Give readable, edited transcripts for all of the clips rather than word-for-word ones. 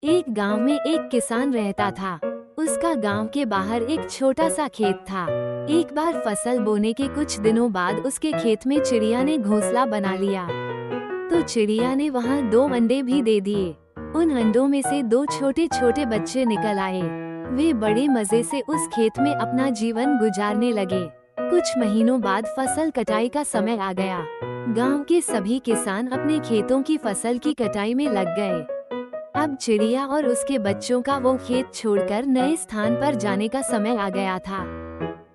एक गांव में एक किसान रहता था। उसका गांव के बाहर एक छोटा सा खेत था। एक बार फसल बोने के कुछ दिनों बाद उसके खेत में चिड़िया ने घोंसला बना लिया। तो चिड़िया ने वहाँ 2 अंडे भी दे दिए। उन अंडों में से 2 छोटे छोटे बच्चे निकल आए। वे बड़े मजे से उस खेत में अपना जीवन गुजारने लगे। कुछ महीनों बाद फसल कटाई का समय आ गया। गांव के सभी किसान अपने खेतों की फसल की कटाई में लग गए। अब चिड़िया और उसके बच्चों का वो खेत छोड़कर नए स्थान पर जाने का समय आ गया था।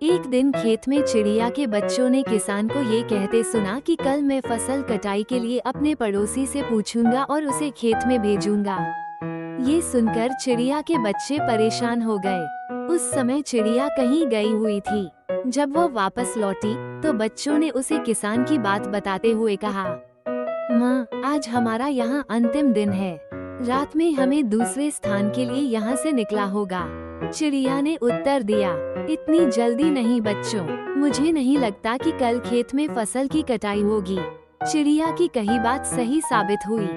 एक दिन खेत में चिड़िया के बच्चों ने किसान को ये कहते सुना कि कल मैं फसल कटाई के लिए अपने पड़ोसी से पूछूंगा और उसे खेत में भेजूंगा। ये सुनकर चिड़िया के बच्चे परेशान हो गए। उस समय चिड़िया कहीं गई हुई थी। जब वो वापस लौटी तो बच्चों ने उसे किसान की बात बताते हुए कहा, माँ, आज हमारा यहाँ अंतिम दिन है। रात में हमें दूसरे स्थान के लिए यहाँ से निकला होगा। चिड़िया ने उत्तर दिया, इतनी जल्दी नहीं बच्चों, मुझे नहीं लगता कि कल खेत में फसल की कटाई होगी। चिड़िया की कही बात सही साबित हुई।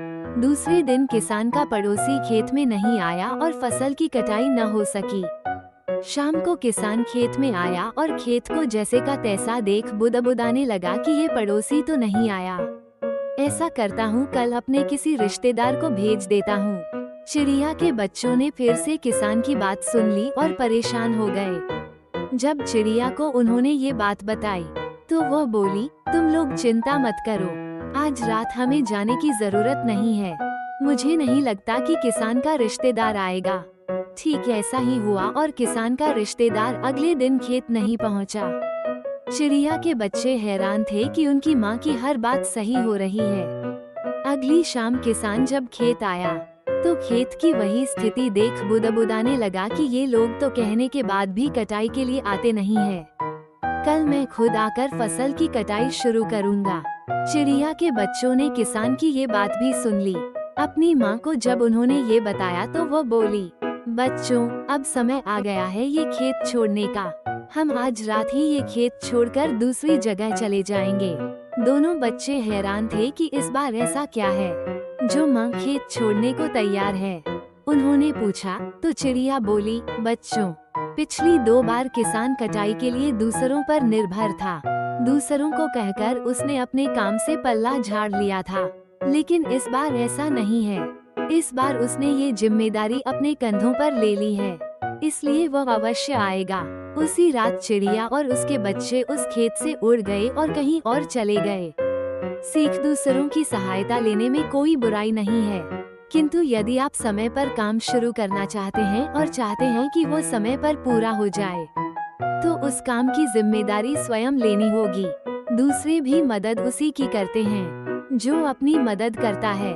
दूसरे दिन किसान का पड़ोसी खेत में नहीं आया और फसल की कटाई न हो सकी। शाम को किसान खेत में आया और खेत को जैसे का तैसा देख बुदबुदाने लगा कि ये पड़ोसी तो नहीं आया। ऐसा करता हूँ, कल अपने किसी रिश्तेदार को भेज देता हूँ। चिड़िया के बच्चों ने फिर से किसान की बात सुन ली और परेशान हो गए। जब चिड़िया को उन्होंने ये बात बताई तो वह बोली, तुम लोग चिंता मत करो, आज रात हमें जाने की जरूरत नहीं है। मुझे नहीं लगता कि किसान का रिश्तेदार आएगा। ठीक ऐसा ही हुआ और किसान का रिश्तेदार अगले दिन खेत नहीं पहुँचा। चिड़िया के बच्चे हैरान थे कि उनकी माँ की हर बात सही हो रही है। अगली शाम किसान जब खेत आया तो खेत की वही स्थिति देख बुदबुदाने लगा कि ये लोग तो कहने के बाद भी कटाई के लिए आते नहीं हैं। कल मैं खुद आकर फसल की कटाई शुरू करूँगा। चिड़िया के बच्चों ने किसान की ये बात भी सुन ली। अपनी माँ को जब उन्होंने ये बताया तो वो बोली, बच्चों, अब समय आ गया है ये खेत छोड़ने का। हम आज रात ही ये खेत छोड़कर दूसरी जगह चले जाएंगे। दोनों बच्चे हैरान थे कि इस बार ऐसा क्या है जो माँ खेत छोड़ने को तैयार है। उन्होंने पूछा तो चिड़िया बोली, बच्चों, पिछली 2 बार किसान कटाई के लिए दूसरों पर निर्भर था। दूसरों को कहकर उसने अपने काम से पल्ला झाड़ लिया था, लेकिन इस बार ऐसा नहीं है। इस बार उसने ये जिम्मेदारी अपने कंधों पर ले ली है, इसलिए वह अवश्य आएगा। उसी रात चिड़िया और उसके बच्चे उस खेत से उड़ गए और कहीं और चले गए। सीख, दूसरों की सहायता लेने में कोई बुराई नहीं है, किंतु यदि आप समय पर काम शुरू करना चाहते हैं और चाहते हैं कि वो समय पर पूरा हो जाए, तो उस काम की जिम्मेदारी स्वयं लेनी होगी। दूसरे भी मदद उसी की करते हैं जो अपनी मदद करता है।